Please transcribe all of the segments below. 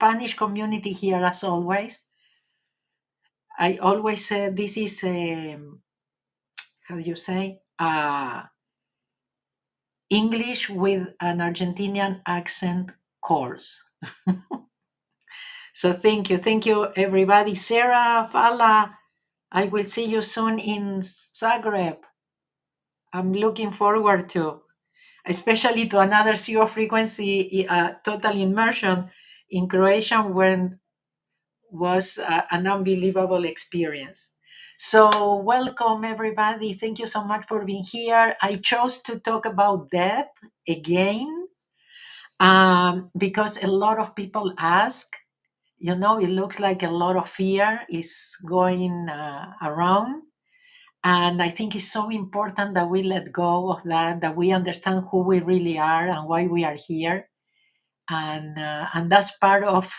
Spanish community here as always. I always said this is how do you say, English with an Argentinian accent course. So thank you everybody. Sarah, Fala, I will see you soon in Zagreb. I'm looking forward to, especially to another zero frequency total immersion in Croatia when was an unbelievable experience. So welcome everybody. Thank you so much for being here. I chose to talk about death again because a lot of people ask. You know, it looks like a lot of fear is going around. And I think it's so important that we let go of that, that we understand who we really are and why we are here. And that's part of,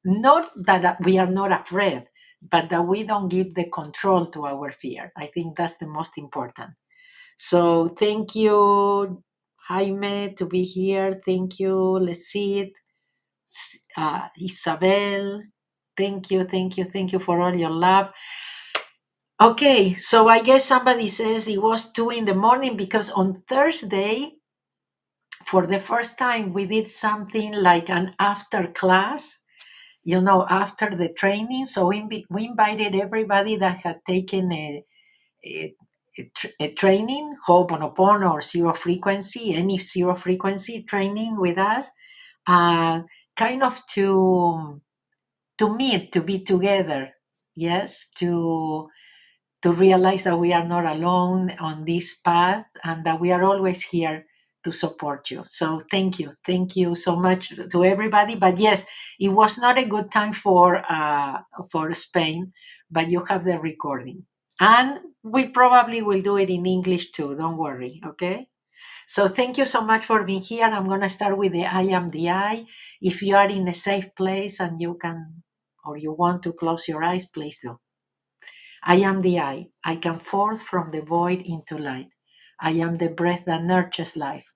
not that we are not afraid, but that we don't give the control to our fear. I think that's the most important. So thank you, Jaime, to be here. Thank you, Lesit, Isabel. Thank you for all your love. Okay, so I guess somebody says it was 2 in the morning because on Thursday, for the first time, we did something like an after class, you know, after the training. So we invited everybody that had taken a, a training, Hooponopono or zero frequency, any zero frequency training with us, kind of to meet, to be together, yes, to realize that we are not alone on this path and that we are always here to support you. So thank you so much to everybody. But yes, it was not a good time for Spain, but you have the recording, and we probably will do it in English too. Don't worry, okay? So thank you so much for being here. I'm going to start with the I am the I. If you are in a safe place and you can or you want to close your eyes, please do. I am the I. I come forth from the void into light. I am the breath that nurtures life.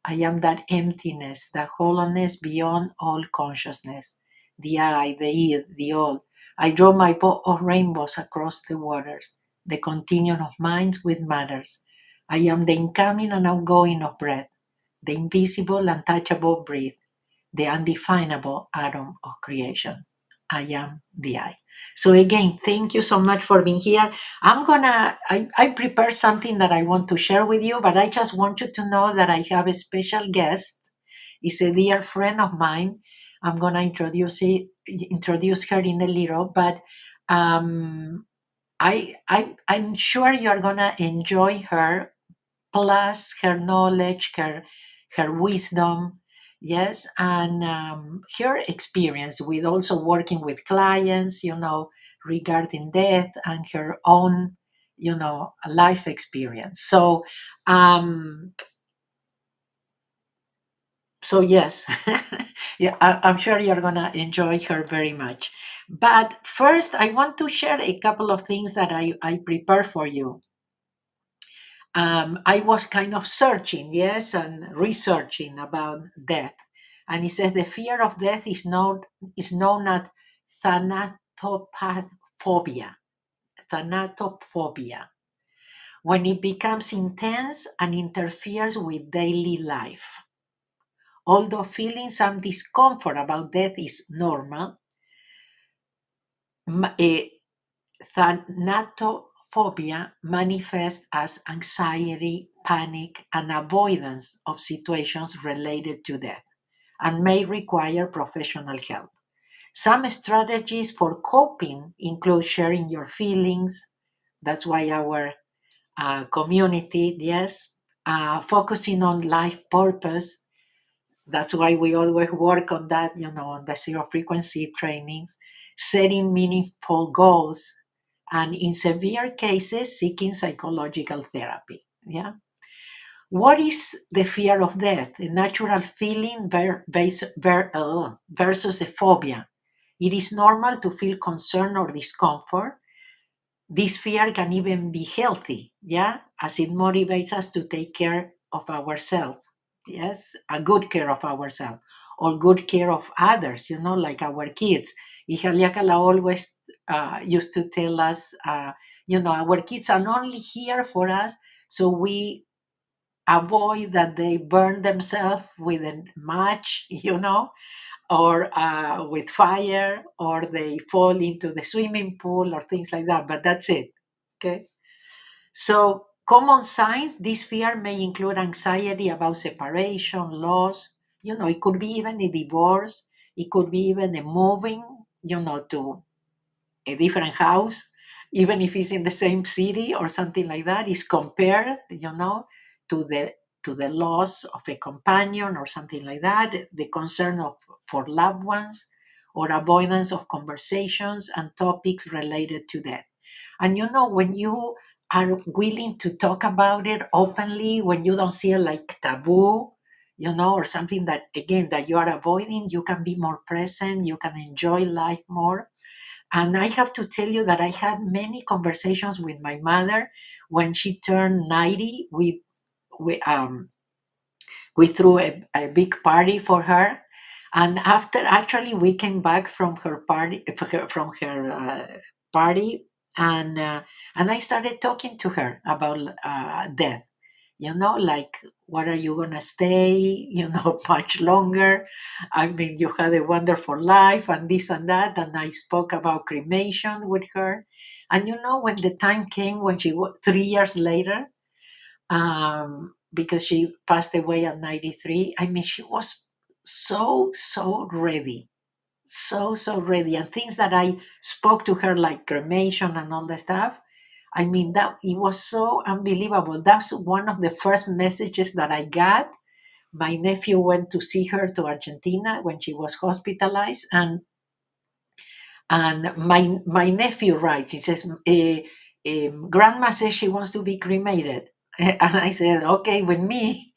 I am that emptiness, that hollowness beyond all consciousness. The I, the id, the all. I draw my bow of rainbows across the waters, the continuum of minds with matters. I am the incoming and outgoing of breath, the invisible, untouchable breath, the undefinable atom of creation. I am the I. So again, thank you so much for being here. I prepared something that I want to share with you, but I just want you to know that I have a special guest. It's a dear friend of mine. I'm gonna introduce her in a little, but I'm sure you're gonna enjoy her, plus her knowledge, her wisdom, yes, and her experience with also working with clients, you know, regarding death and her own, you know, life experience. Um, so yes, yeah, I'm sure you're gonna enjoy her very much. But first, I want to share a couple of things that I prepare for you. I was kind of searching, yes, and researching about death. And he says the fear of death is known as thanatophobia. Thanatophobia. When it becomes intense and interferes with daily life. Although feeling some discomfort about death is normal, thanatophobia manifests as anxiety, panic, and avoidance of situations related to death and may require professional help. Some strategies for coping include sharing your feelings. That's why our community, yes, focusing on life purpose. That's why we always work on that, you know, on the zero frequency trainings, setting meaningful goals, and in severe cases, seeking psychological therapy. Yeah. What is the fear of death? A natural feeling versus a phobia. It is normal to feel concern or discomfort. This fear can even be healthy, yeah, as it motivates us to take care of ourselves. Yes, a good care of ourselves or good care of others, like our kids. Hija Liacala always used to tell us, our kids are only here for us, so we avoid that they burn themselves with a match, or with fire, or they fall into the swimming pool or things like that. But that's it. Okay. So, common signs, this fear may include anxiety about separation, loss. It could be even a divorce. It could be even a moving, to a different house, even if it's in the same city or something like that. Is compared, to the loss of a companion or something like that. The concern of for loved ones, or avoidance of conversations and topics related to that. And when you are willing to talk about it openly, when you don't see it like taboo, or something that, again, that you are avoiding, you can be more present, you can enjoy life more. And I have to tell you that I had many conversations with my mother when she turned 90. We we threw a big party for her, and after, actually, we came back from her party, party, and I started talking to her about death. Like, what are you gonna stay? Much longer. I mean, you had a wonderful life, and this and that. And I spoke about cremation with her. And when the time came, when she was 3 years later, because she passed away at 93. I mean, she was so ready, so ready. And things that I spoke to her, like cremation and all the stuff, I mean, that it was so unbelievable. That's one of the first messages that I got. My nephew went to see her to Argentina when she was hospitalized, and my nephew writes, he says, Grandma says she wants to be cremated. And I said, okay, with me.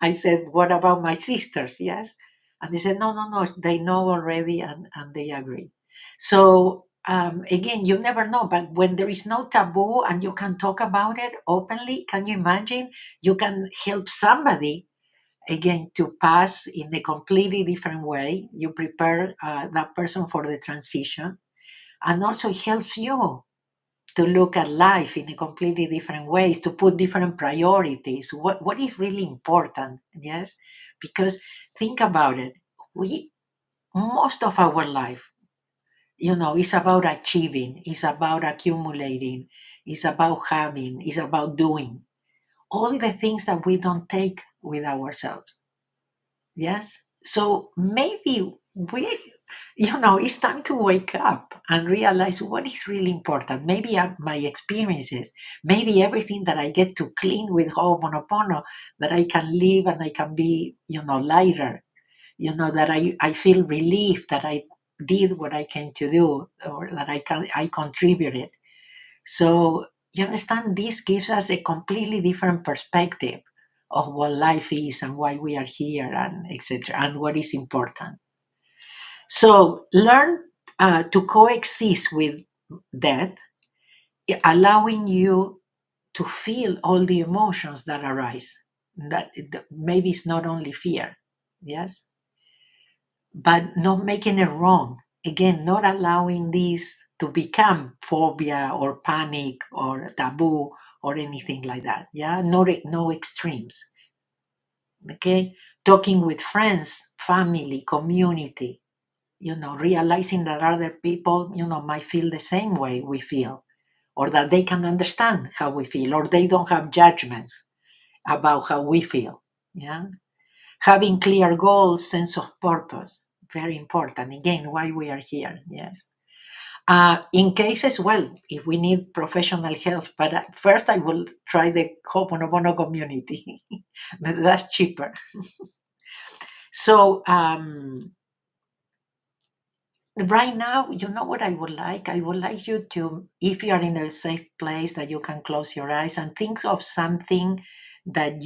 I said, what about my sisters? Yes. And they said, no, they know already, and they agree. So, again, you never know, but when there is no taboo and you can talk about it openly, can you imagine? You can help somebody, again, to pass in a completely different way. You prepare that person for the transition, and also it helps you to look at life in a completely different ways, to put different priorities. What is really important? Yes, because think about it. We Most of our life, is about achieving, is about accumulating, is about having, is about doing all the things that we don't take with ourselves. Yes. So maybe it's time to wake up and realize what is really important. Maybe my experiences, maybe everything that I get to clean with Hooponopono, that I can live and I can be, lighter, that I feel relief that I did what I came to do, or that I contributed. So, you understand, this gives us a completely different perspective of what life is and why we are here, and etc., and what is important. So, learn to coexist with death, allowing you to feel all the emotions that arise. That maybe it's not only fear, yes, but not making it wrong. Again, not allowing this to become phobia or panic or taboo or anything like that. Yeah, no extremes. Okay, talking with friends, family, community. Realizing that other people, might feel the same way we feel, or that they can understand how we feel, or they don't have judgments about how we feel. Yeah, having clear goals, sense of purpose, very important. Again, why we are here. Yes. In cases, well, if we need professional help, but first I will try the Hoponopono community. That's cheaper. So, right now, you know what I would like? I would like you to, if you are in a safe place, that you can close your eyes and think of something that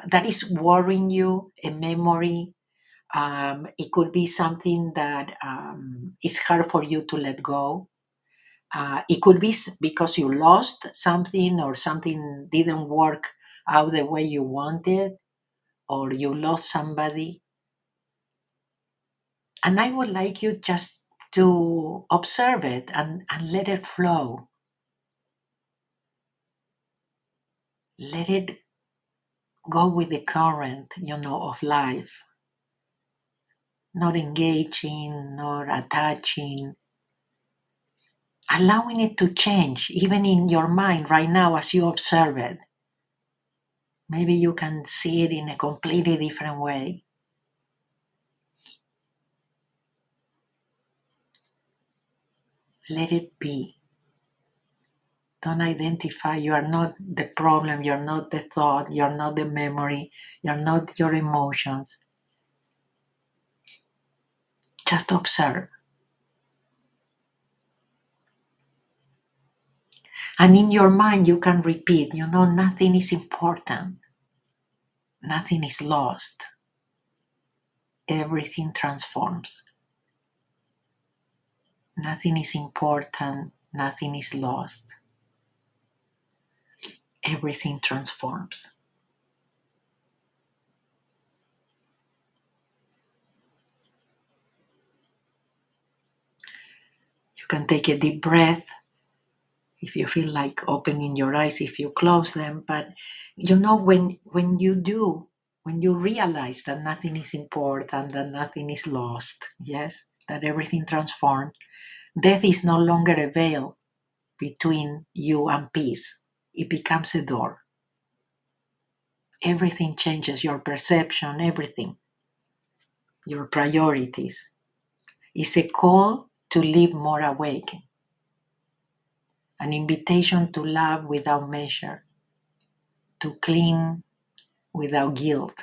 that is worrying you, a memory. It could be something that is hard for you to let go. It could be because you lost something, or something didn't work out the way you wanted. or you lost somebody. And I would like you just to observe it and let it flow. Let it go with the current, of life. Not engaging, not attaching, allowing it to change, even in your mind right now as you observe it. Maybe you can see it in a completely different way. Let it be. Don't identify. You are not the problem. You're not the thought. You're not the memory. You're not your emotions. Just observe. And in your mind, you can repeat, nothing is important. Nothing is lost. Everything transforms. Nothing is important. Nothing is lost. Everything transforms. You can take a deep breath if you feel like opening your eyes, if you close them. But when you do, when you realize that nothing is important, that nothing is lost, yes, that everything transforms, death is no longer a veil between you and peace. It becomes a door. Everything changes, your perception, everything, your priorities. It's a call to live more awake, an invitation to love without measure, to clean without guilt,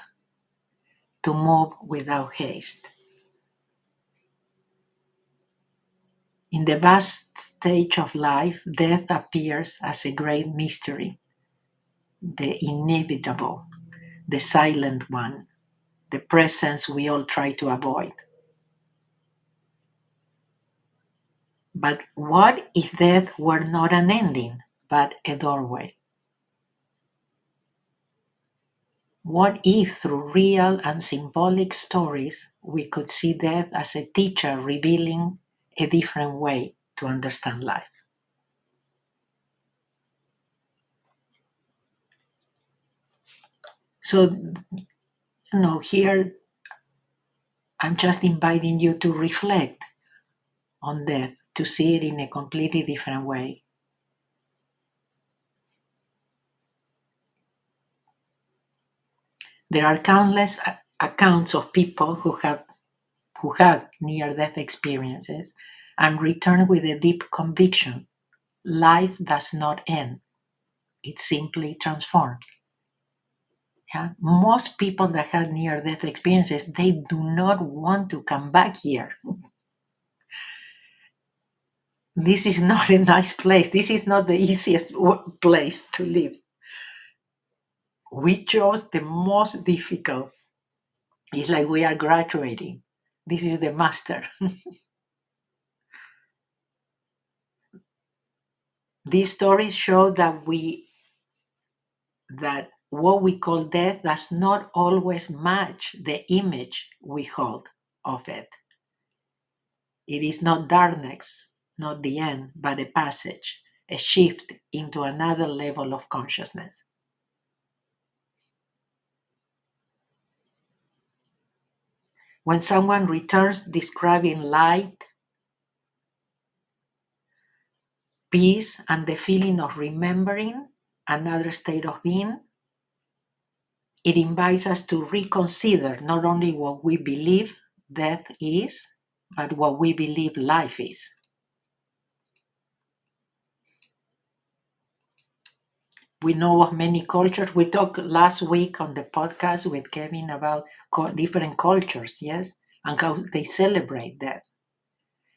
to move without haste. In the vast stage of life, death appears as a great mystery, the inevitable, the silent one, the presence we all try to avoid. But what if death were not an ending, but a doorway? What if, through real and symbolic stories, we could see death as a teacher revealing a different way to understand life? So, here I'm just inviting you to reflect on death, to see it in a completely different way. There are countless accounts of people who had near-death experiences and return with a deep conviction: life does not end; it simply transforms. Yeah? Most people that had near-death experiences, they do not want to come back here. This is not a nice place. This is not the easiest place to live. We chose the most difficult. It's like we are graduating. This is the master. These stories show that what we call death does not always match the image we hold of it. It is not darkness, not the end, but a passage, a shift into another level of consciousness. When someone returns describing light, peace, and the feeling of remembering another state of being, it invites us to reconsider not only what we believe death is, but what we believe life is. We know of many cultures. We talked last week on the podcast with Kevin about different cultures, yes, and how they celebrate death.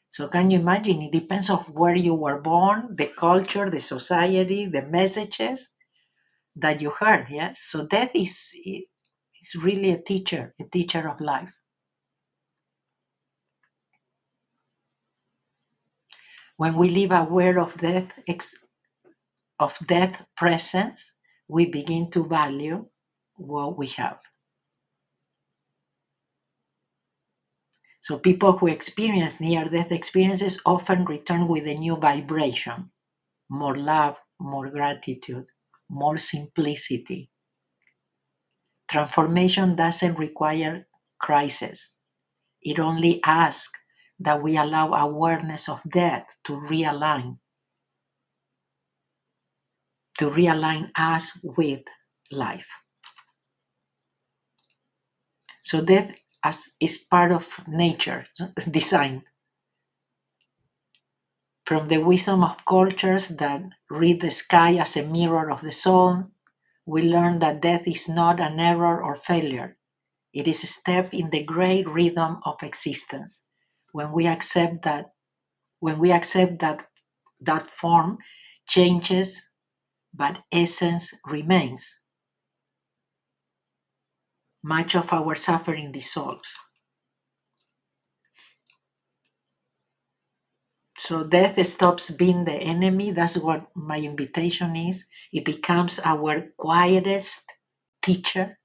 So can you imagine? It depends on where you were born, the culture, the society, the messages that you heard, yes. So death is really a teacher of life. When we live aware of death presence, we begin to value what we have. So people who experience near-death experiences often return with a new vibration, more love, more gratitude, more simplicity. Transformation doesn't require crisis. It only asks that we allow awareness of death to realign us with life. So death is part of nature design. From the wisdom of cultures that read the sky as a mirror of the soul, we learn that death is not an error or failure. It is a step in the great rhythm of existence. When we accept that form changes, but essence remains, much of our suffering dissolves. So death stops being the enemy. That's what my invitation is. It becomes our quietest teacher,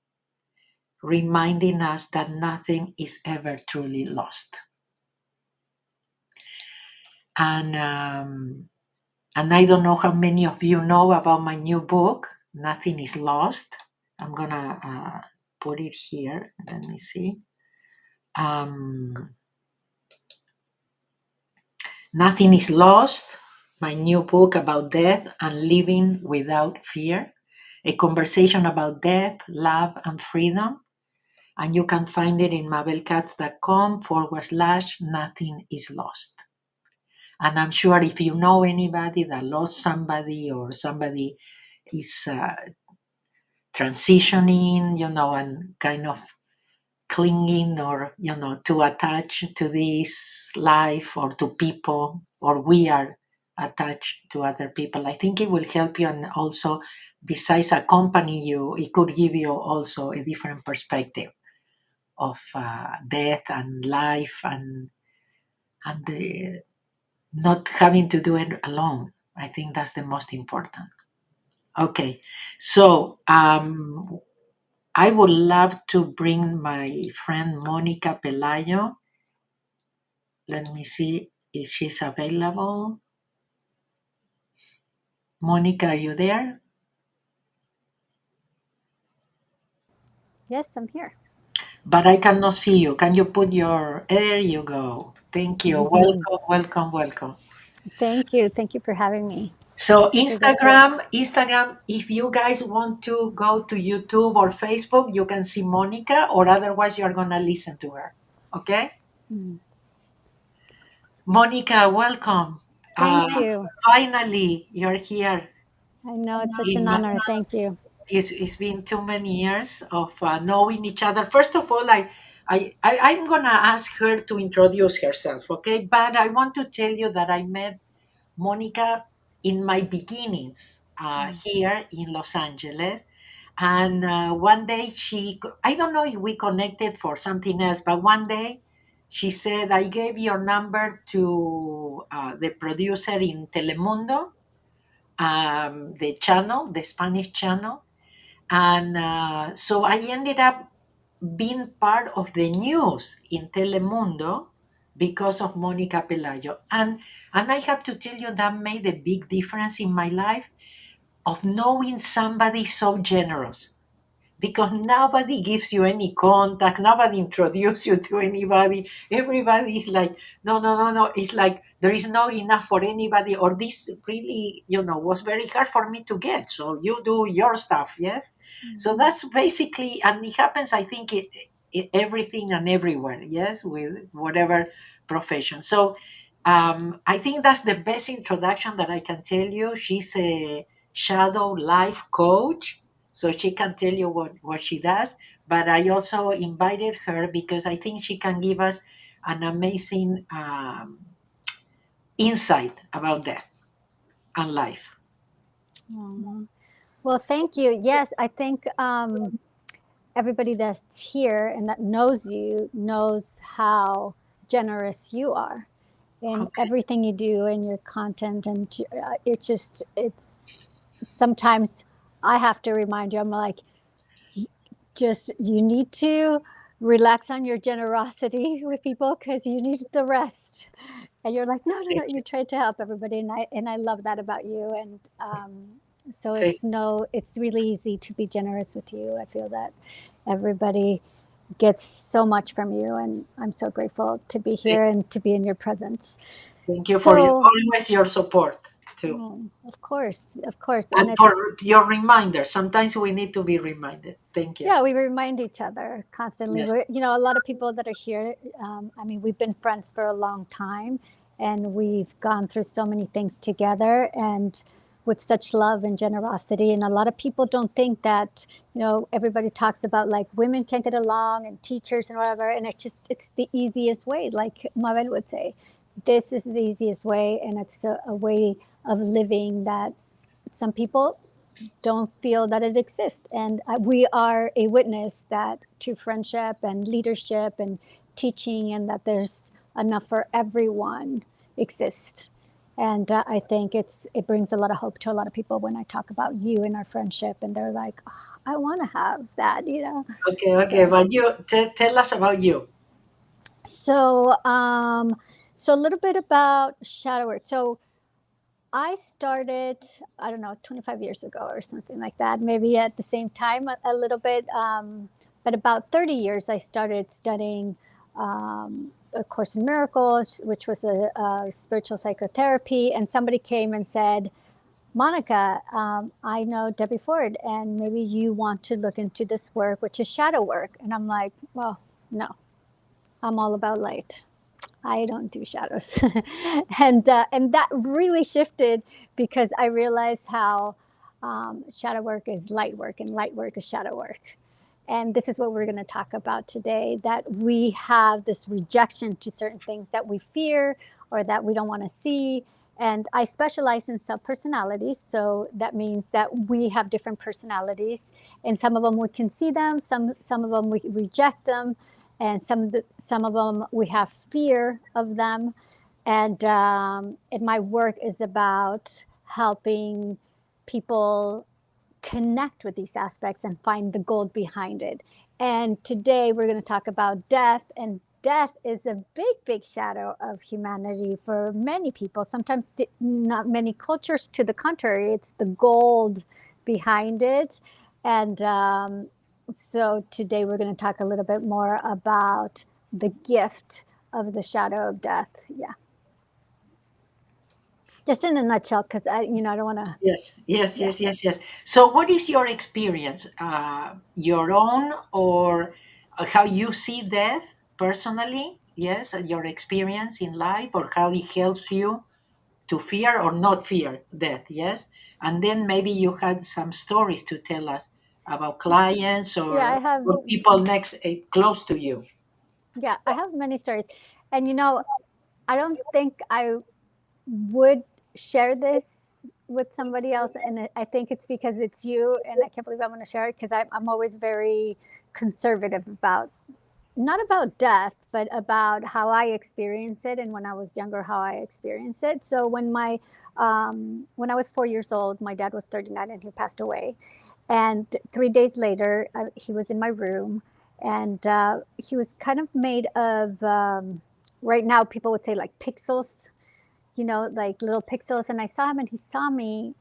reminding us that nothing is ever truly lost. And I don't know how many of you know about my new book, Nothing is Lost. I'm gonna put it here. Let me see. Nothing is Lost, my new book about death and living without fear, a conversation about death, love, and freedom. And you can find it in mabelkatz.com/nothing is lost. And I'm sure if you know anybody that lost somebody or somebody is transitioning, and kind of clinging or, too attached to this life or to people, or we are attached to other people, I think it will help you. And also, besides accompany you, it could give you also a different perspective of death and life and not having to do it alone. I think that's the most important. Okay, so I would love to bring my friend Monica Pelayo. Let me see if she's available. Monica, are you there? Yes, I'm here. But I cannot see you. Can you put your... There you go. Thank you. Welcome, welcome, welcome. Thank you. Thank you for having me. So It's really great. Instagram, if you guys want to go to YouTube or Facebook, you can see Monica, or otherwise you're going to listen to her. Okay? Mm. Monica, welcome. Thank you. Finally, you're here. I know it's such In, an honor. Thank you. it's been too many years of knowing each other. First of all, I'm going to ask her to introduce herself, okay? But I want to tell you that I met Monica in my beginnings Mm. here in Los Angeles. And one day I don't know if we connected for something else, but one day she said, I gave your number to the producer in Telemundo, the Spanish channel. And so I ended up being part of the news in Telemundo because of Monica Pelayo. And I have to tell you that made a big difference in my life of knowing somebody so generous, because nobody gives you any contact, nobody introduces you to anybody. Everybody is like, no, no, no, no. It's like there is not enough for anybody, or this really, was very hard for me to get. So you do your stuff, yes? So Mhm. that's basically, and it happens, I think, everything and everywhere, yes, with whatever profession. So I think that's the best introduction that I can tell you. She's a shadow life coach, so she can tell you what she does. But I also invited her because I think she can give us an amazing insight about death and life. Aw. Well, thank you. Yes, I think everybody that's here and that knows you knows how generous you are in Okay. everything you do and your content. And it's sometimes I have to remind you, I'm like, just, you need to. relax on your generosity with people because you need the rest. And you're like, no, no, no. Thank you. You try to help everybody, and I love that about you. And so Thank, it's really easy to be generous with you. I feel that everybody gets so much from you, and I'm so grateful to be thank, here and to be in your presence. thank you for So, always your support too. of course, and And for it's your reminder. Sometimes we need to be reminded. Thank you. yeah, we remind each other constantly. Yes. A lot of people that are here, I mean, we've been friends for a long time and we've gone through so many things together and with such love and generosity. And a lot of people don't think that, everybody talks about like women can't get along and teachers and whatever. And it's the easiest way, like Mabel would say. This is the easiest way, and it's a way of living that some people don't feel that it exists. And we are a witness that to friendship and leadership and teaching, and that there's enough for everyone exists. And I think it brings a lot of hope to a lot of people when I talk about you and our friendship, and they're like, oh, I want to have that. Okay, okay. So, But you tell us about you. so, so a little bit about shadow work. So I started, I don't know, 25 years ago or something like that, maybe at the same time a little bit. But about 30 years, I started studying A Course in Miracles, which was a spiritual psychotherapy. And somebody came and said, Monica, I know Debbie Ford, and maybe you want to look into this work, which is shadow work. And I'm like, well, no, I'm all about light. I don't do shadows. And that really shifted because I realized how shadow work is light work and light work is shadow work. And this is what we're going to talk about today, that we have this rejection to certain things that we fear or that we don't want to see. And I specialize in sub-personalities. So that means that we have different personalities. And some of them we can see them, some of them we reject them, and some of them we have fear of them. And my work is about helping people connect with these aspects and find the gold behind it. And today we're going to talk about death. And death is a big, big shadow of humanity for many people. Sometimes not many cultures, to the contrary, it's the gold behind it. And so today we're going to talk a little bit more about the gift of the shadow of death. Yeah. Just in a nutshell, because I don't want to. Yes, yes, Yeah. yes, yes, yes. So, what is your experience? Your own, or how you see death personally? Yes, and your experience in life, or how it helps you to fear or not fear death. Yes, and then maybe you had some stories to tell us about clients Yeah, or people next close to you. I have many stories. And I don't think I would share this with somebody else. And I think it's because it's you, and I can't believe I'm going to share it because I'm always very conservative about, not about death, but about how I experience it, and when I was younger, how I experienced it. So when I was 4 years old, my dad was 39 and he passed away. And 3 days later, he was in my room, and he was kind of made of, right now people would say like pixels, like little pixels. And I saw him and he saw me,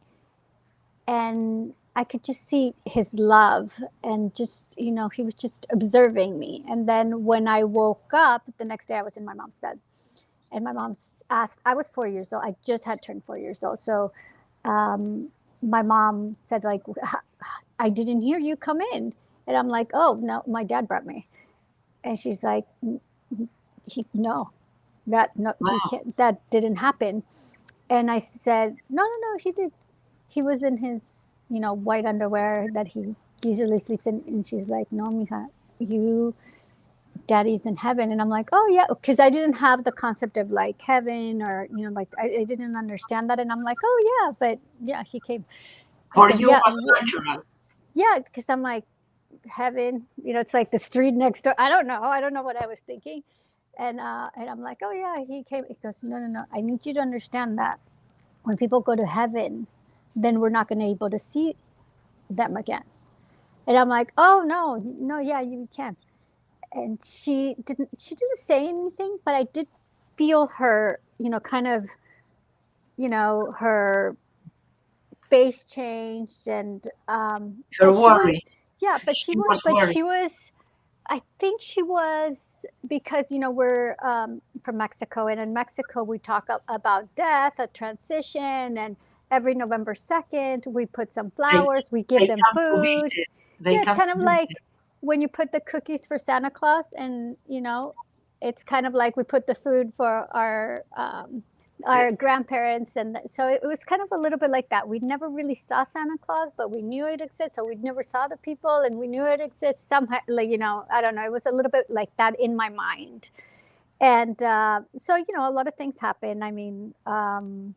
and I could just see his love, and just, he was just observing me. And then when I woke up the next day, I was in my mom's bed, and my mom asked, I was 4 years old. I just had turned 4 years old. So my mom said, like, I didn't hear you come in. And I'm like, oh, no, my dad brought me. And she's like, no, no, he Wow, can't, that didn't happen. And I said, no, no, no, he did. He was in his, white underwear that he usually sleeps in. And she's like, no, mija, you, daddy's in heaven. And I'm like, oh yeah, because I didn't have the concept of like heaven, or like I didn't understand that. And I'm like, oh yeah, but yeah, he came. I for said, you yeah, was natural. yeah, because I'm like, heaven, it's like the street next door. I don't know what I was thinking. And I'm like, oh yeah, he came. He goes, no, no, no, I need you to understand that when people go to heaven, then we're not going to be able to see them again. And I'm like, oh no, no, yeah, you can. and she didn't say anything, but I did feel her, kind of, her face changed, and Her she was, worry. yeah, She was but worried. she was, I think she was, because we're from Mexico, and in Mexico we talk about death, a transition, and every November 2nd we put some They flowers, we give they them come to food. visit. They Yeah, it's come kind to of visit. like when you put the cookies for Santa Claus, and it's kind of like we put the food for our grandparents, and so it was kind of a little bit like that. We never really saw Santa Claus, but we knew it exists. So we never saw the people, and we knew it exists somehow. Like, I don't know. It was a little bit like that in my mind, and so a lot of things happen. I mean, and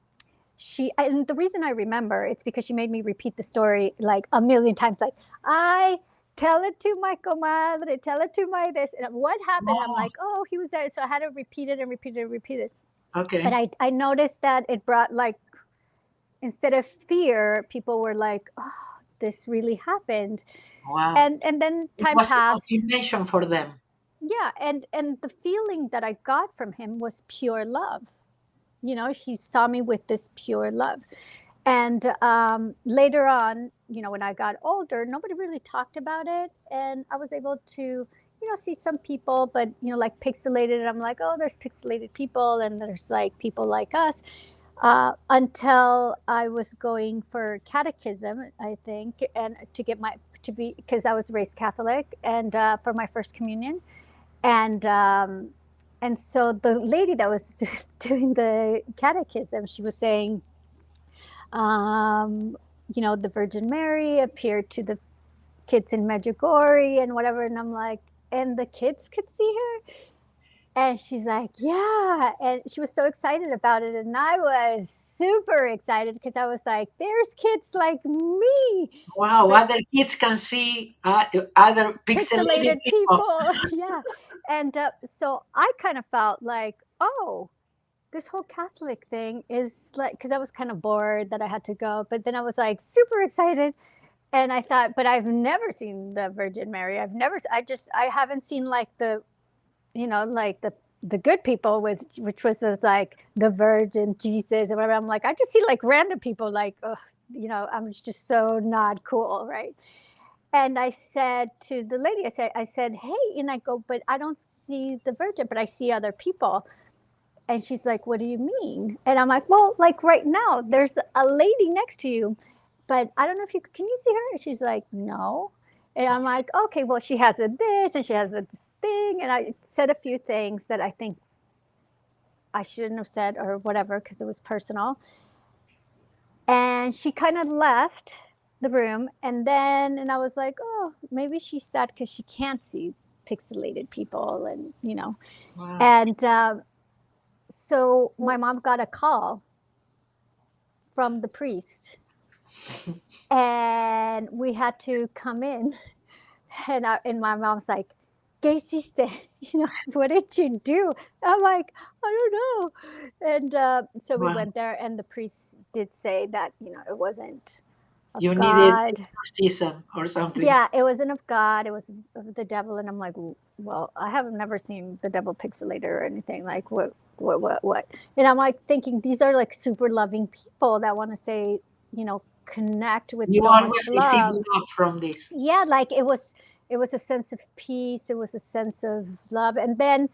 the reason I remember, it's because she made me repeat the story like a million times. Like, I tell it to my comadre, tell it to my this, and what happened? I'm Oh, like, oh, he was there. So I had to repeat it and repeat it and repeat it. But okay. I noticed that it brought, like, instead of fear, people were like, oh, this really happened. Wow. And then It time was a passed. confirmation for them. Yeah, and the feeling that I got from him was pure love. He saw me with this pure love. And later on, when I got older, nobody really talked about it, and I was able to, see some people, but like pixelated. And I'm like, oh, there's pixelated people, and there's like people like us. Until I was going for catechism, I think, and to be, because I was raised Catholic, and for my first communion, and so the lady that was doing the catechism, she was saying, um, the Virgin Mary appeared to the kids in Medjugorje and whatever. And I'm like, and the kids could see her? And she's like, yeah. And she was so excited about it. And I was super excited because I was like, there's kids like me, Wow, but other kids can see other pixelated pixelated people. people. Yeah. And so I kind of felt like, oh, this whole Catholic thing is like, because I was kind of bored that I had to go, but then I was like super excited. And I thought, but I've never seen the Virgin Mary. I haven't seen like like the good people, which was with like the Virgin, Jesus, and whatever. I'm like, I just see like random people, like, ugh, I'm just so not cool, right? And I said to the lady, I said, hey, and I go, but I don't see the Virgin, but I see other people. And she's like, what do you mean? And I'm like, well, like right now, there's a lady next to you, but I don't know if can you see her? And she's like, no. And I'm like, okay, well, she has a this and she has a this thing. And I said a few things that I think I shouldn't have said or whatever, because it was personal. And she kind of left the room. And I was like, oh, maybe she's sad because she can't see pixelated people, and. Wow. And so my mom got a call from the priest, and we had to come in. And my mom's like, ¿Qué hiciste? What did you do? I'm like, I don't know. And so we Wow. went there, and the priest did say that, it wasn't of You needed God. exorcism or something. Yeah, it wasn't of God. It was of the devil. And I'm like, well, I have never seen the devil pixelator or anything. Like, what? And I'm like thinking, these are like super loving people that want to say, connect with You so always much receive love. love from this. Yeah, like it was a sense of peace. It was a sense of love. And then,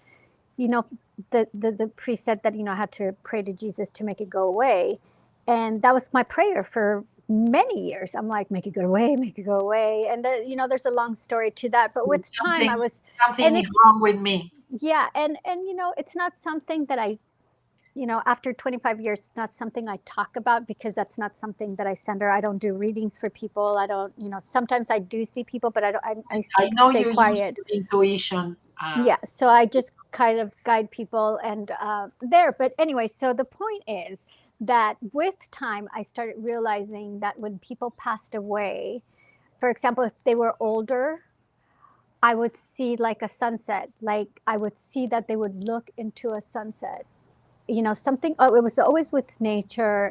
you know, the priest said that, I had to pray to Jesus to make it go away. And that was my prayer for many years. I'm like, make it go away, make it go away. And then, there's a long story to that. But with time Something, and something is it's, wrong with me. yeah. And, it's not something that after 25 years, it's not something I talk about, because that's not something that I center. I don't do readings for people. I don't, sometimes I do see people, but I don't, I I know stay you use quiet. your intuition. Yeah, so I just kind of guide people, and there. But anyway, so the point is that with time, I started realizing that when people passed away, for example, if they were older, I would see like a sunset. Like I would see that they would look into a sunset. Something. Oh, it was always with nature.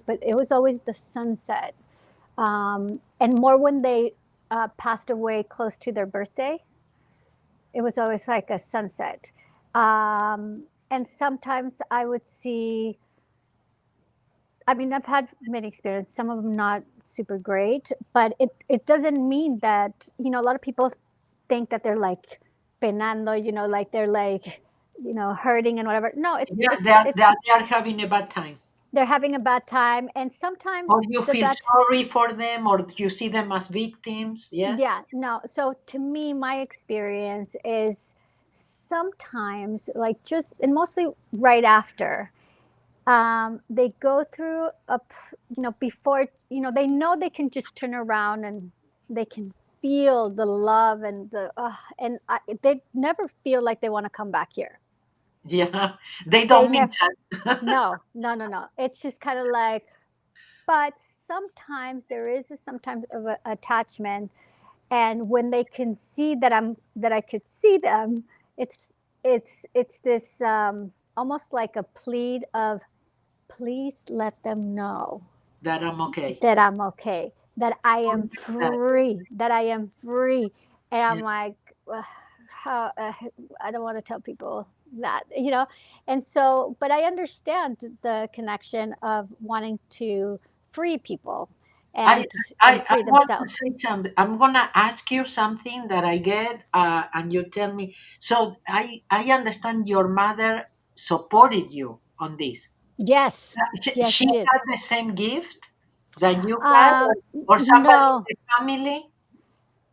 But it was always the sunset, and more when they passed away close to their birthday. It was always like a sunset. And sometimes I would see, I mean, I've had many experiences, some of them not super great, but it doesn't mean that, a lot of people think that they're like penando, like they're like, hurting and whatever. No, Yeah, it's they are having a bad time. they're having a bad time. And Or sometimes you the feel bad, sorry for them, or you see them as victims. Yes. yeah, no. So to me, my experience is sometimes like just, and mostly right after, they go through before, they know they can just turn around and they can feel the love and they never feel like they want to come back here. Yeah, they They don't mean never, that. no, no, no, no. It's just kind of like, but sometimes there is sometimes of a attachment, and when they can see that I could see them, it's it's this almost like a plead of, please let them know That I'm okay. that I'm okay, that I am That. free, that I am free. And I'm Yeah. like, how, I don't want to tell people that. And so, but I understand the connection of wanting to free people I, and I free want to themselves. say something. I'm gonna ask you something that I get, and you tell me. So I understand your mother supported you on this. Yes, yes, She she did. had the same gift that you had, Um, or somebody in no, the family.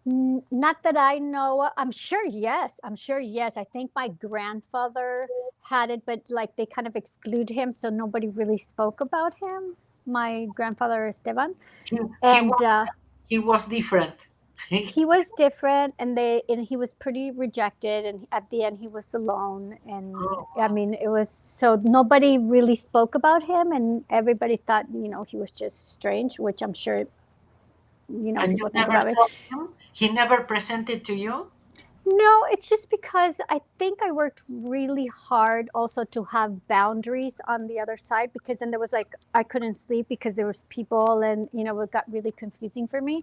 Not that I know of. I'm sure, yes. I'm sure, yes. I think my grandfather had it, but like they kind of exclude him, so nobody really spoke about him. My grandfather Esteban, He, he and was he was different. he was different, and he was pretty rejected, and at the end he was alone. And Oh, I wow. mean, it was so nobody really spoke about him, and everybody thought he was just strange, which I'm sure And you people think never about me. saw him? He never presented to you? No, it's just because I think I worked really hard also to have boundaries on the other side, because then there was like I couldn't sleep because there was people, and it got really confusing for me.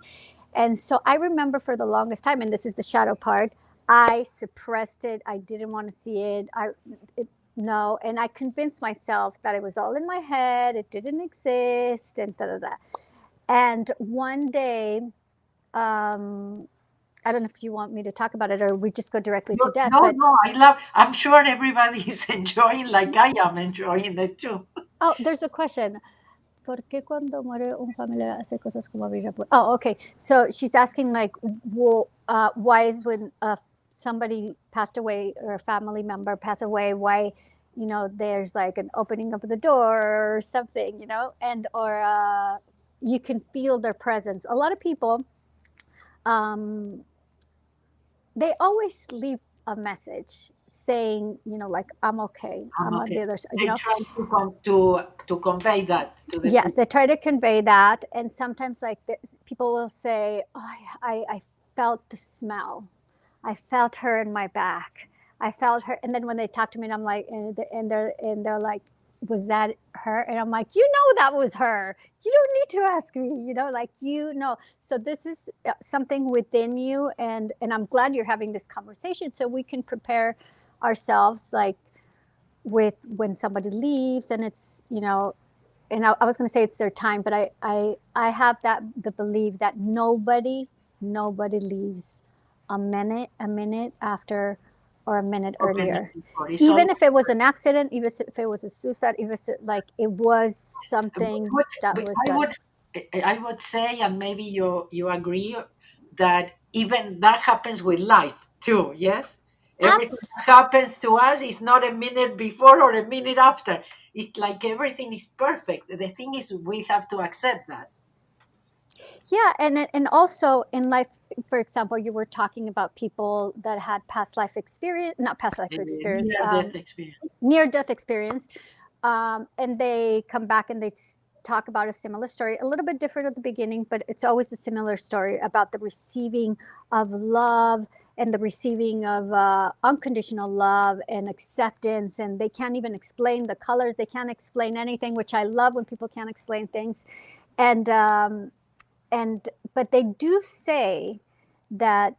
And so I remember for the longest time, and this is the shadow part, I suppressed it. I didn't want to see it. No, and I convinced myself that it was all in my head. It didn't exist, and da da da. And one day, um, I don't know if you want me to talk about it or we just go directly to death, No, but no, I'm sure everybody is enjoying like I am enjoying it too. oh, there's a question. ¿Por qué cuando muere un familiar hace cosas como abrir la puerta? Oh, okay. So she's asking like, why is when somebody passed away or a family member passed away, why there's like an opening of the door or something, and or you can feel their presence. A lot of people, um, they always leave a message saying, like, I'm okay, I'm I'm on okay. the other side, They try to convey that to the Yes, people. they try to convey that, and sometimes like people will say, "Oh, I felt the smell. I felt her in my back. I felt her." And then when they talk to me, and I'm like, and they're like, "Was that her?" And I'm like, "You know that was her. You don't need to ask me. Like So this is something within you, and I'm glad you're having this conversation so we can prepare ourselves like with when somebody leaves and it's and I was going to say it's their time, but I have the belief that nobody leaves a minute after or a minute Or maybe earlier, before. It's all even if it was an accident, even if it was a suicide, even if like it was something Would, that but was done. I would say, and maybe you agree, that even that happens with life too. Yes, everything Abs- that happens to us is not a minute before or a minute after. It's like everything is perfect. The thing is, we have to accept that. yeah, and also in life, for example, you were talking about people that had past life experience, not past life experience, Near death experience. near death experience, and they come back and they talk about a similar story, a little bit different at the beginning, but it's always a similar story about the receiving of love and the receiving of unconditional love and acceptance. And they can't even explain the colors, they can't explain anything, which I love when people can't explain things. And but they do say that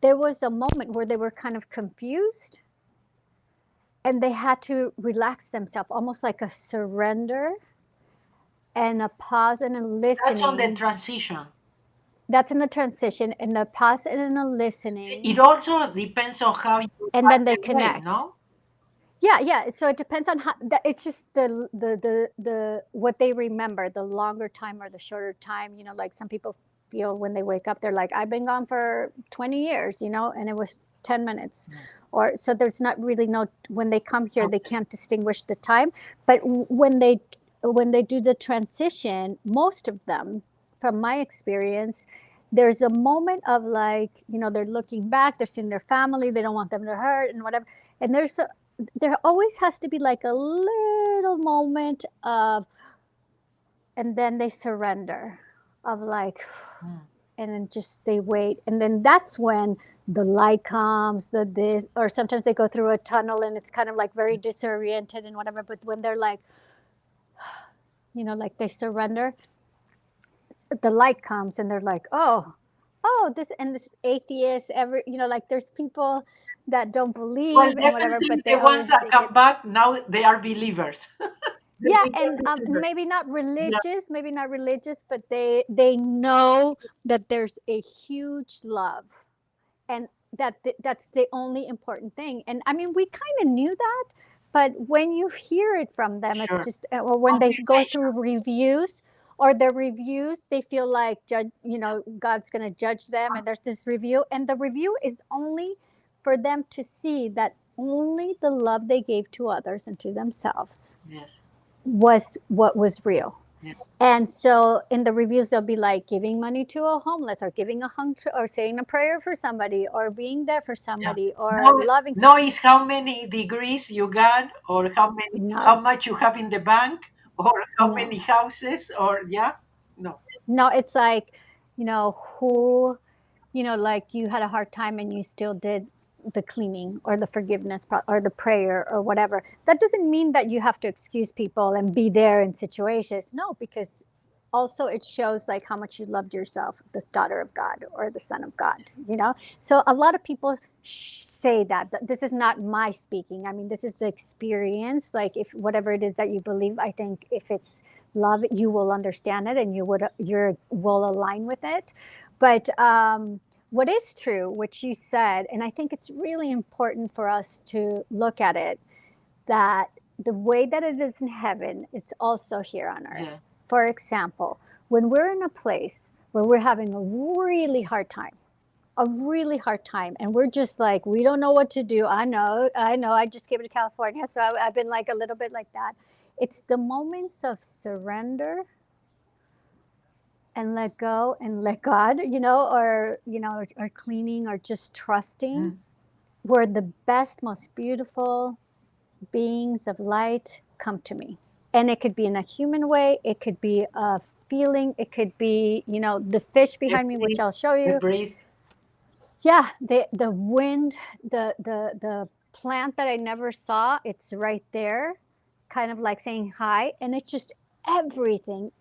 there was a moment where they were kind of confused and they had to relax themselves, almost like a surrender and a pause and a That's on the listening. transition. That's in the transition, and a pause and a listening, It also depends on how you and pass then they away, connect. no? Yeah. So it depends on how. It's just the what they remember, the longer time or the shorter time. Like some people feel when they wake up, they're like, "I've been gone for 20 years," and it was 10 minutes, or so. There's not really no. When they come here, they Okay. can't distinguish the time. But when they do the transition, most of them, from my experience, there's a moment of like, they're looking back, they're seeing their family, they don't want them to hurt and whatever. And there always has to be like a little moment of, and then they surrender, of like, and then just they wait, and then that's when the light comes, the this, or sometimes they go through a tunnel and it's kind of like very disoriented and whatever. But when they're like, like they surrender, the light comes and they're like, oh, this, and this atheist, like there's people that don't Well, believe and whatever, definitely but the they ones always that make it. come back now, they are believers. They Yeah, became and believers. Yeah, maybe not religious, but they know that there's a huge love, and that's the only important thing. And I mean, we kind of knew that, but when you hear it from them, it's sure. just, or when they go Confirmation. through reviews, or their reviews, they feel like God's going to judge them, and there's this review, and the review is only for them to see that only the love they gave to others and to themselves Yes. was what was real. Yeah. And so in the reviews, they'll be like giving money to a homeless, or giving a hung, or saying a prayer for somebody, or being there for Yeah. somebody, or No, loving no somebody. is how many degrees you got, or how No, much you have in the bank, or how no, many houses, or yeah. No. no. It's like, who, like you had a hard time and you still did the cleaning, or the forgiveness, or the prayer, or whatever. That doesn't mean that you have to excuse people and be there in situations. No, because also it shows like how much you loved yourself, the daughter of God or the son of God. So a lot of people say that. This is not my speaking. I mean, this is the experience. Like, if whatever it is that you believe, I think if it's love, you will understand it, and you will align with it. But what is true, which you said, and I think it's really important for us to look at it, that the way that it is in heaven, it's also here on earth. Yeah. For example, when we're in a place where we're having a really hard time, and we're just like, we don't know what to do. I just came to California, so I've been like a little bit like that. It's the moments of surrender and let go and let God, or cleaning, or just trusting, where the best, most beautiful beings of light come to me. And it could be in a human way, it could be a feeling, it could be, the fish The behind me, which breathe, I'll show the you. breathe. Yeah, the wind, the plant that I never saw, it's right there, kind of like saying hi. And it's just everything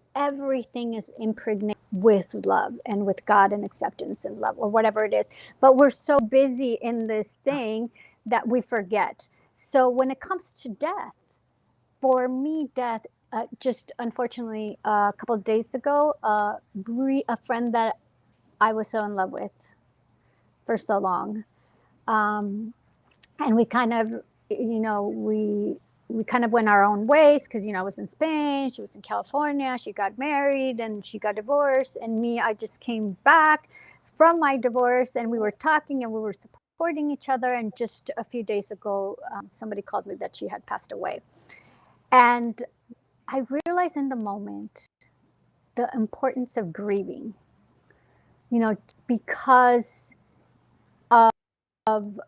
is impregnated with love and with God and acceptance and love, or whatever it is. But we're so busy in this thing that we forget. So when it comes to death, for me, death, just unfortunately, a couple of days ago, a friend that I was so in love with for so long, um, and we kind of, we kind of went our own ways, because I was in Spain, she was in California, she got married and she got divorced, and me, I just came back from my divorce, and we were talking and we were supporting each other. And just a few days ago, somebody called me that she had passed away, and I realized in the moment the importance of grieving, because of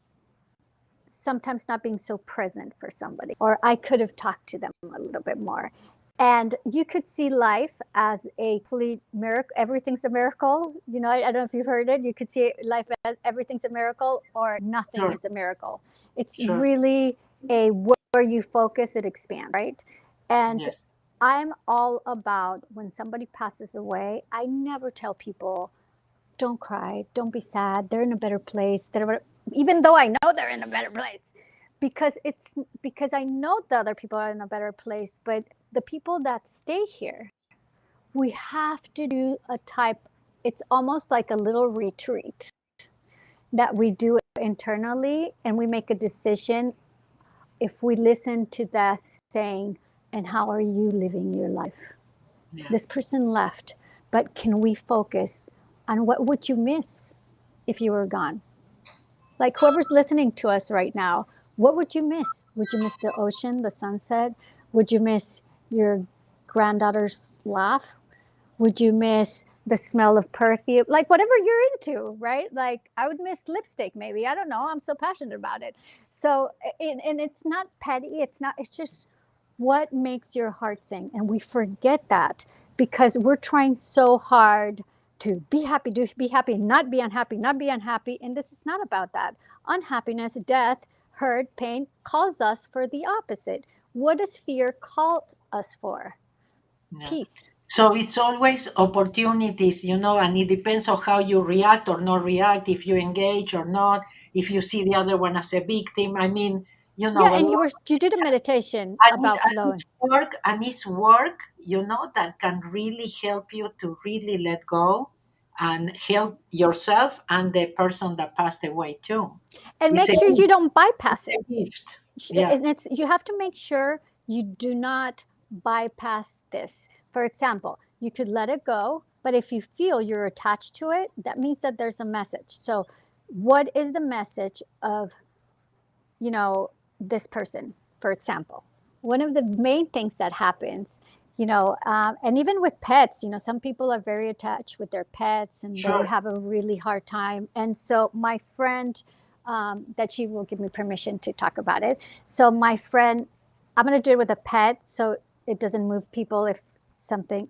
sometimes not being so present for somebody, or I could have talked to them a little bit more. And you could see life as a complete miracle. Everything's a miracle. I don't know if you've heard it. You could see life as everything's a miracle, or nothing Sure. is a miracle. It's Sure. really a where you focus, it expands, right? And Yes. I'm all about, when somebody passes away, I never tell people don't cry, don't be sad. They're in a better place. Even though I know they're in a better place, because I know the other people are in a better place. But the people that stay here, we have to do a type. It's almost like a little retreat that we do internally, and we make a decision if we listen to that saying, and how are you living your life? Yeah. This person left, but can we focus on what would you miss if you were gone? Like whoever's listening to us right now, what would you miss? Would you miss the ocean, the sunset? Would you miss your granddaughter's laugh? Would you miss the smell of perfume? Like whatever you're into, right? Like I would miss lipstick maybe. I don't know. I'm so passionate about it. So, and it's not petty. It's just what makes your heart sing. And we forget that because we're trying so hard to be happy, not be unhappy, not be unhappy. And this is not about that. Unhappiness, death, hurt, pain calls us for the opposite. What does fear call us for? Yeah. Peace. So it's always opportunities, and it depends on how you react or not react, if you engage or not, if you see the other one as a victim. I mean, a Yeah, lot and of you did a things. meditation And about flowing. it's work, that can really help you to really let go and help yourself and the person that passed away too. And It's make a sure you gift. don't bypass It's it. a gift. Yeah, And it's you have to make sure you do not bypass this. For example, you could let it go, but if you feel you're attached to it, that means that there's a message. So what is the message of, this person, for example? One of the main things that happens, and even with pets, some people are very attached with their pets and they sure. have a really hard time. And so my friend, that she will give me permission to talk about it. So my friend, I'm going to do it with a pet so it doesn't move people if something,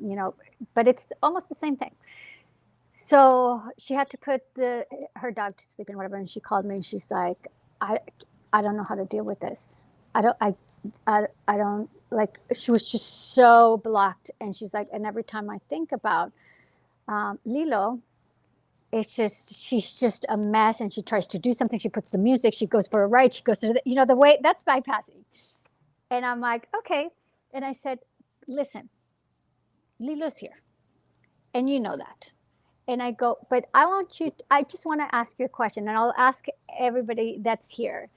but it's almost the same thing. So she had to put her dog to sleep and whatever, and she called me and she's like, I I don't know how to deal with this. I don't like. She was just so blocked, and she's like, and every time I think about Lilo, she's just a mess, and she tries to do something. She puts the music. She goes for a ride. She goes to the way that's bypassing. And I'm like, okay. And I said, listen, Lilo's here, and you know that. And I go, but I just want to ask you a question, and I'll ask everybody that's here.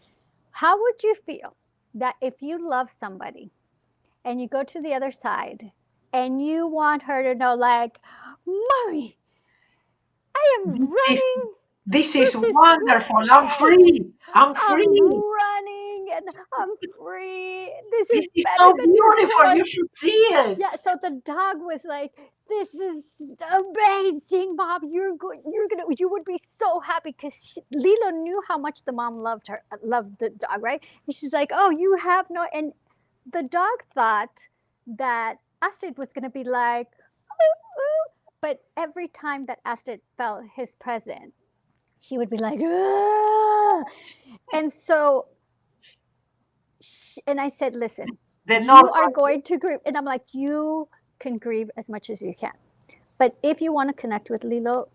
How would you feel that if you love somebody and you go to the other side and you want her to know, like, Mommy, I am This is, running. this is This is wonderful. I'm great. free. I'm I'm free. running and I'm free. This This is is better so than your beautiful. joy. You should see it. Yeah, so the dog was like, "This is amazing, Mom. You would be so happy because Lilo knew how much the mom loved the dog, right? And she's like, "Oh, you have no." And the dog thought that Astrid was going to be like, "Ooh, ooh." But every time that Astrid felt his presence, she would be like, "Ugh." And so, and I said, "Listen, The you normal. are going to grieve," and I'm like, "You can grieve as much as you can. But if you want to connect with Lilo,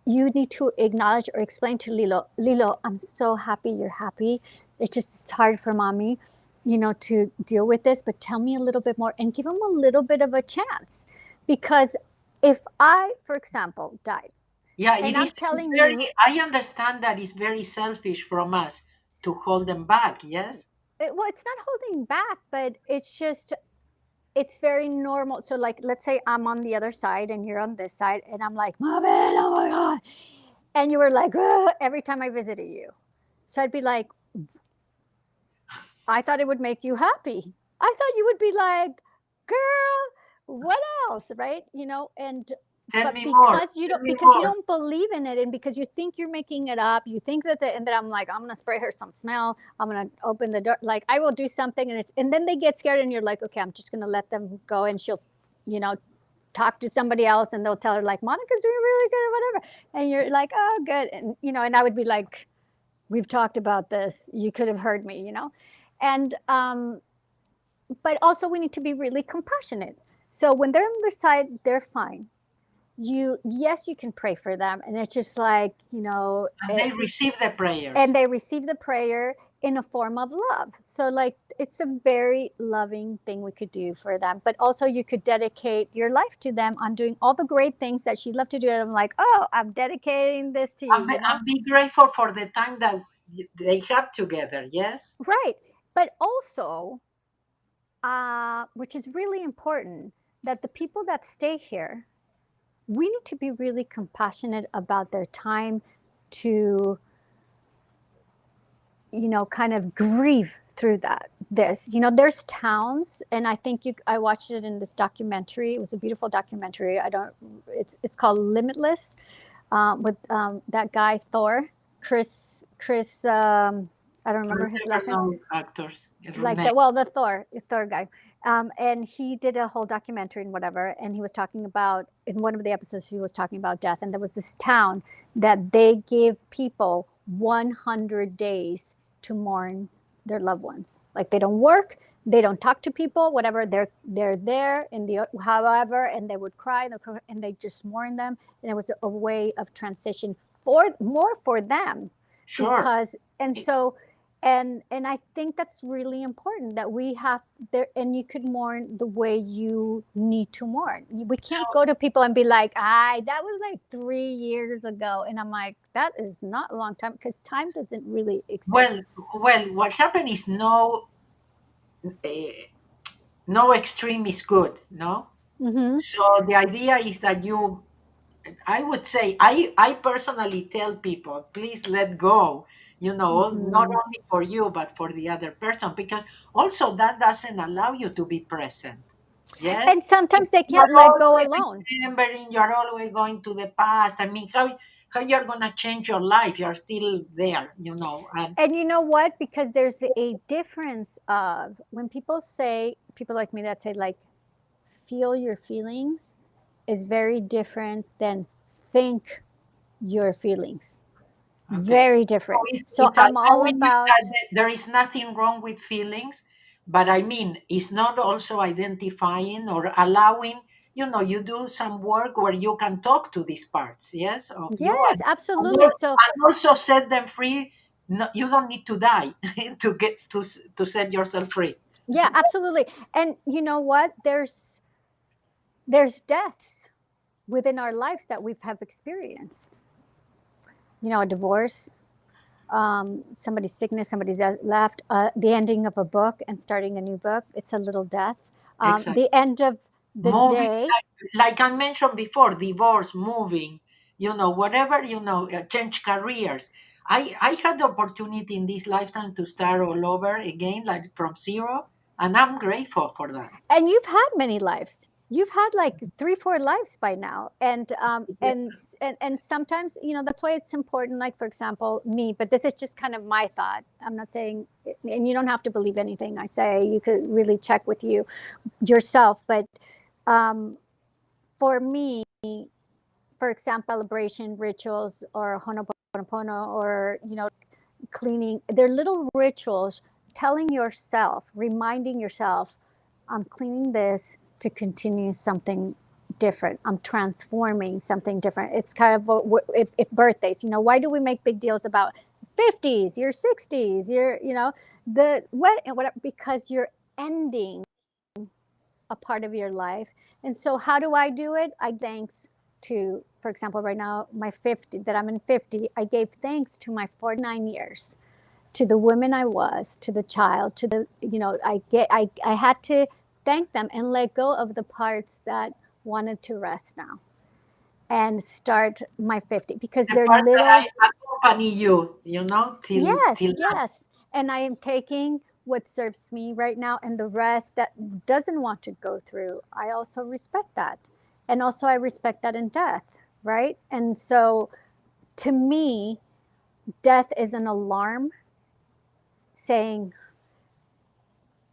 you need to acknowledge or explain to Lilo, I'm so happy you're happy. It's hard for mommy, to deal with this, but tell me a little bit more and give him a little bit of a chance. Because if I, for example, died Yeah, and it I'm is telling very, you, I understand that it's very selfish from us to hold them back. Yes. well, it's not holding back, but it's very normal. So, like, let's say I'm on the other side and you're on this side, and I'm like, Mom, oh my God. And you were like, ugh, every time I visited you. So I'd be like, I thought it would make you happy. I thought you would be like, girl, what else? Right? And Tell but me more. Tell me because you more. don't believe in it, and because you think you're making it up, you think and then I'm like, I'm gonna spray her some smell, I'm gonna open the door, like I will do something, and then they get scared, and you're like, okay, I'm just gonna let them go, and she'll, you know, talk to somebody else, and they'll tell her like, Monica's doing really good or whatever, and you're like, oh, good, and and I would be like, we've talked about this, you could have heard me, and but also we need to be really compassionate. So when they're on their side, they're fine. yes, you can pray for them, and it's just like, And they receive the and prayers. they receive the prayer in a form of love. So like it's a very loving thing we could do for them. But also you could dedicate your life to them on doing all the great things that she loved to do. And I'm like, oh, I'm dedicating this to you, And you know? and be grateful for the time that they have together. Yes. Right. But also, which is really important, that the people that stay here, we need to be really compassionate about their time to, kind of grieve through this. There's towns, and I think I watched it in this documentary. It was a beautiful documentary. I don't. It's called Limitless, with that guy Thor, Chris. I don't I remember his never last name. know actors' Like name. the Thor guy, and he did a whole documentary and whatever, and he was talking about, in one of the episodes, he was talking about death, and there was this town that they give people 100 days to mourn their loved ones. Like they don't work, they don't talk to people, whatever, they're there in the however, and they would cry, and they just mourn them, and it was a way of transition for more for them, Sure. because and so and I think that's really important, that we have there, and you could mourn the way you need to mourn. We can't So, go to people and be like, that was like 3 years ago, and I'm like, that is not a long time, because time doesn't really exist. well, what happened is eh, no extreme is good. No. Mm-hmm. So the idea is that I would say, I personally tell people, please let go, not Mm-hmm. only for you, but for the other person, because also that doesn't allow you to be present. Yes. And If sometimes they you're can't let go always alone. remembering, you're always going to the past. I mean, how you're going to change your life? You're still there. And And you know what? Because there's a difference of when people like me that say, like, feel your feelings is very different than think your feelings. okay. Very So different. So it's I'm all allowing you that about, there is nothing wrong with feelings, but I mean, it's not also identifying or allowing, you do some work where you can talk to these parts, yes, of you, yes, and, absolutely. So, and also set them free. No, you don't need to die to set yourself free. yeah, absolutely. And you know what? There's deaths within our lives that we have experienced. A divorce, somebody's sickness, somebody's left, the ending of a book and starting a new book. It's a little death. Exactly. The end of the Moving, day. like I mentioned before, divorce, moving, whatever, change careers. I had the opportunity in this lifetime to start all over again, like from zero, and I'm grateful for that. And you've had many lives. You've had like 3 4 lives by now, Yeah. and sometimes, that's why it's important, like for example me, but this is just kind of my thought. I'm not saying, and you don't have to believe anything I say. You could really check with you yourself. But um, for me, for example, celebration rituals or Honoponopono, or cleaning, they're little rituals, telling yourself, reminding yourself, I'm cleaning this to continue something different. I'm transforming something different. It's kind of if birthdays, why do we make big deals about 50s, your 60s, your, the what and whatever? Because you're ending a part of your life. And so how do I do it? I thanks to, for example, right now, my 50, that I'm in 50, I gave thanks to my 49 years, to the women I was, to the child, to the, I had to thank them and let go of the parts that wanted to rest now and start my 50, because The they're part that little. I accompany you, Yes, till yes. And I am taking what serves me right now, and the rest that doesn't want to go through, I also respect that. And also, I respect that in death, right? And so, to me, death is an alarm saying,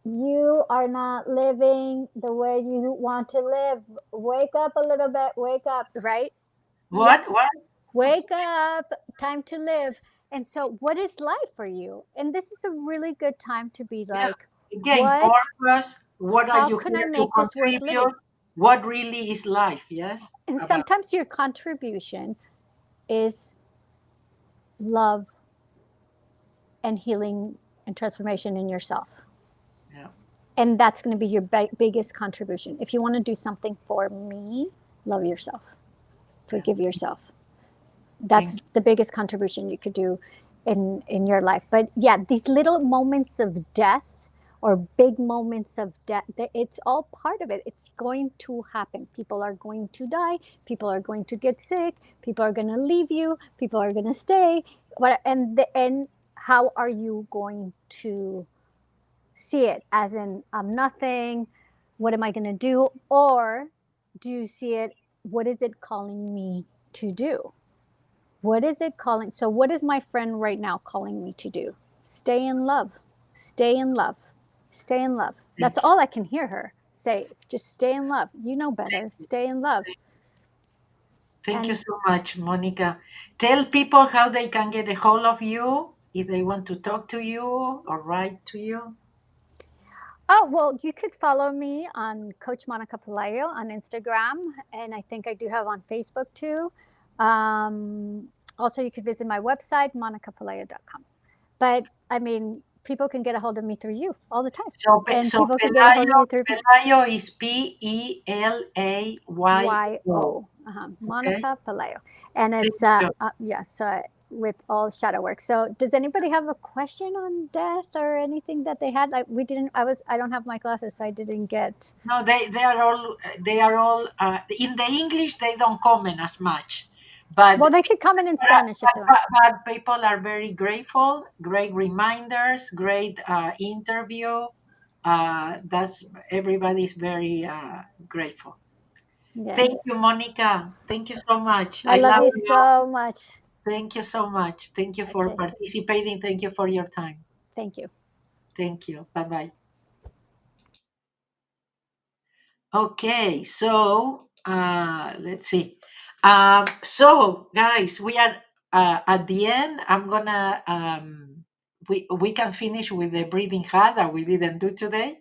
you are not living the way you want to live. Wake up a little bit, wake up, right? Yep. what? Wake up, time to live. And so, what is life for you? And this is a really good time to be Yeah. like, Again, what, purpose. What are how you can I here to make this worth contribute? living? what really is life. Yes, And about sometimes your contribution is love and healing and transformation in yourself. yeah. And that's going to be your biggest contribution. If you want to do something for me, love yourself, Yeah. forgive yourself. Thank That's the biggest contribution you could do in your life. But yeah, these little moments of death or big moments of death, it's all part of it. It's going to happen. People are going to die, people are going to get sick, people are going to leave you, people are going to stay. And how are you going to see it? As in, I'm nothing, what am I going to do? Or do you see it, what is it calling me to do? What is it calling? So, what is my friend right now calling me to do? Stay in love. Stay in love. Stay in love. That's thank you. all I can hear her say. It's just stay in love. You know Thank better. you. Stay in love. Thank you And so much, Monica. Tell people how they can get a hold of you if they want to talk to you or write to you. oh, well, you could follow me on Coach Monica Palayo on Instagram. And I think I do have on Facebook too. Also, you could visit my website, monicapalayo.com. But I mean, people can get a hold of me through you all the time. So, And so people can get a hold of Pelayo, you through me. Pelayo is Pelayo. YO, Okay. Monica Palayo. And Thank it's, you. yeah, so with all shadow work. So does anybody have a question on death or anything that they had? We didn't, I don't have my glasses, so I didn't get. No, they are all in the English. They don't comment as much, but Well, they could comment in Spanish if they want. but people are very grateful. Great reminders. Great interview. That's everybody's very grateful. Thank Yes. you, Monica. Thank you so much. I I love love you you. so much. Thank you so much. Thank you for Okay. participating. Thank you for your time. Thank you. Thank you. Bye bye. Okay, so let's see. So guys, we are at the end. I'm gonna we can finish with the breathing heart that we didn't do today.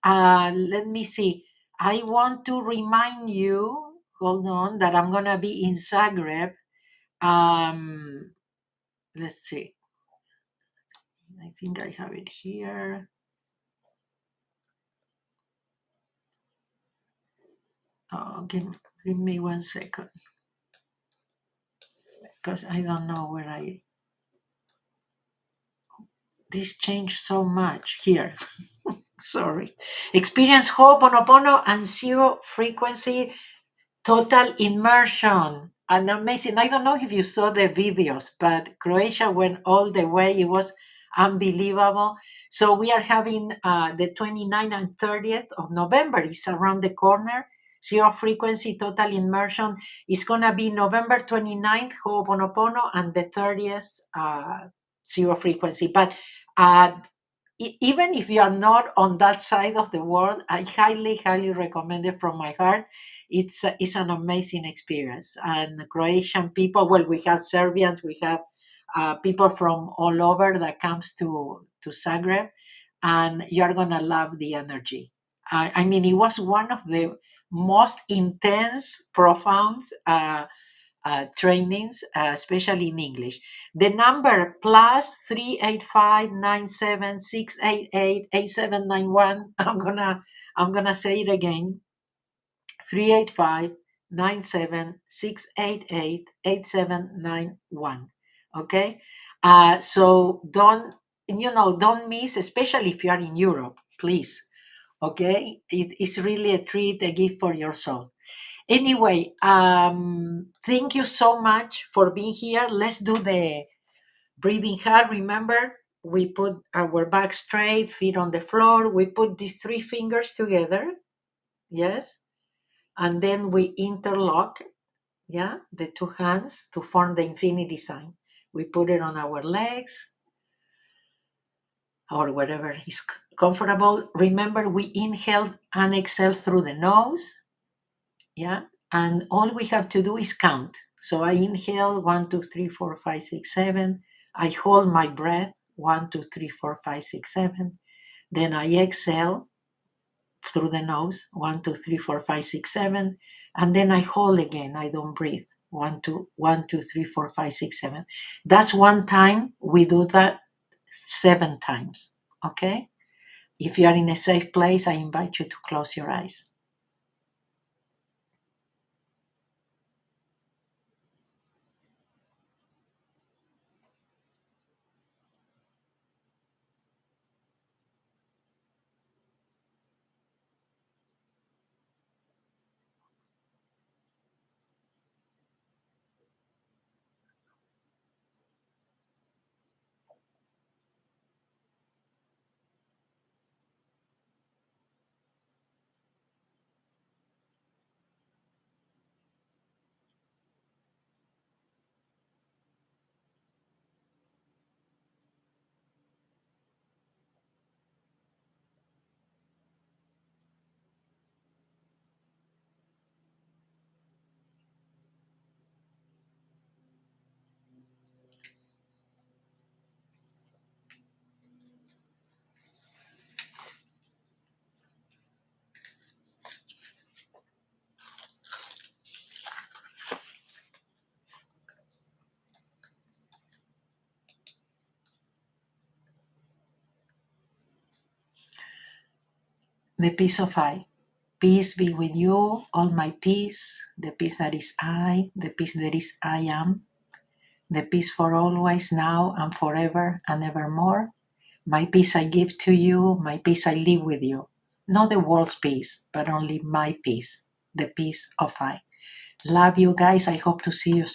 Let me see. I want to remind you. Hold on, that I'm gonna be in Zagreb. Um, let's see. I think I have it here. Oh, give me 1 second because I don't know where I. This changed so much here. Sorry. Experience Hooponopono and zero frequency total immersion. And amazing. I don't know if you saw the videos, but Croatia went all the way. It was unbelievable. So we are having the 29th and 30th of November. It's around the corner. Zero frequency total immersion is going to be November 29th, Ho'oponopono, and the 30th, zero frequency. But uh, even if you are not on that side of the world, I highly, highly recommend it from my heart. It's an amazing experience. And Croatian people, well, we have Serbians, we have people from all over that comes to Zagreb, and you're gonna love the energy. I mean, it was one of the most intense, profound trainings, especially in English. The number +385 97 688 8791. I'm gonna say it again. 385 97 688 8791. Okay, so don't miss, especially if you are in Europe. Please, okay, it's really a treat, a gift for your soul. Anyway, thank you so much for being here. Let's do the breathing hard. Remember, we put our back straight, feet on the floor. We put these three fingers together. Yes. And then we interlock, yeah, the two hands to form the infinity sign. We put it on our legs or wherever is comfortable. Remember, we inhale and exhale through the nose. Yeah. And all we have to do is count. So I inhale 1, 2, 3, 4, 5, 6, 7. I hold my breath 1, 2, 3, 4, 5, 6, 7. Then I exhale through the nose. 1, 2, 3, 4, 5, 6, 7. And then I hold again. I don't breathe. 1, 2, 1, 2, 3, 4, 5, 6, 7. That's one time. We do that 7 times. Okay? If you are in a safe place, I invite you to close your eyes. The peace of I. Peace be with you, all my peace, the peace that is I, the peace that is I am, the peace for always, now and forever and evermore. My peace I give to you, my peace I live with you. Not the world's peace, but only my peace, the peace of I. Love you guys. I hope to see you